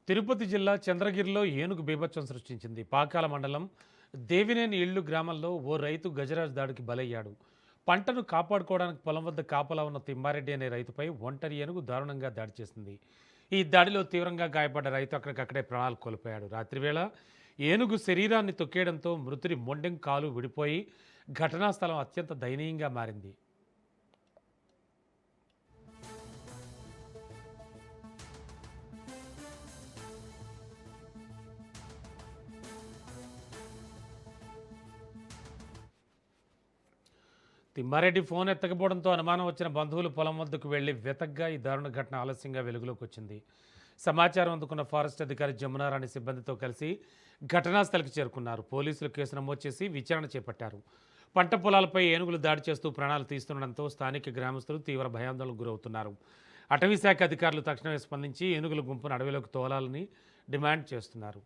తిరుపతి జిల్లా చంద్రగిరిలో ఏనుగు బీభత్సం సృష్టించింది. పాకాల మండలం దేవినేని ఇళ్లు గ్రామంలో ఓ రైతు గజరాజ్ దాడికి బలయ్యాడు. పంటను కాపాడుకోవడానికి పొలం వద్ద కాపలా ఉన్న తిమ్మారెడ్డి అనే రైతుపై ఒంటరి ఏనుగు దారుణంగా దాడి చేసింది. ఈ దాడిలో తీవ్రంగా గాయపడ్డ రైతు అక్కడికక్కడే ప్రాణాలు కోల్పోయాడు. రాత్రివేళ ఏనుగు శరీరాన్ని తొక్కేయడంతో మృతుడి మొండెం కాలు విడిపోయి ఘటనా స్థలం అత్యంత దయనీయంగా మారింది. తిమ్మారెడ్డి ఫోన్ ఎత్తకపోవడంతో అనుమానం వచ్చిన బంధువులు పొలం వద్దకు వెళ్లి వెతగ్గా ఈ దారుణ ఘటన ఆలస్యంగా వెలుగులోకి వచ్చింది. సమాచారం అందుకున్న ఫారెస్ట్ అధికారి జమునారాణి సిబ్బందితో కలిసి ఘటనా స్థలికి చేరుకున్నారు. పోలీసులు కేసు నమోదు చేసి విచారణ చేపట్టారు. పంట పొలాలపై ఏనుగులు దాడి చేస్తూ ప్రాణాలు తీస్తుండడంతో స్థానిక గ్రామస్తులు తీవ్ర భయాందోళనకు గురవుతున్నారు. అటవీశాఖ అధికారులు తక్షణమే స్పందించి ఏనుగుల గుంపును అడవిలోకి తోలాలని డిమాండ్ చేస్తున్నారు.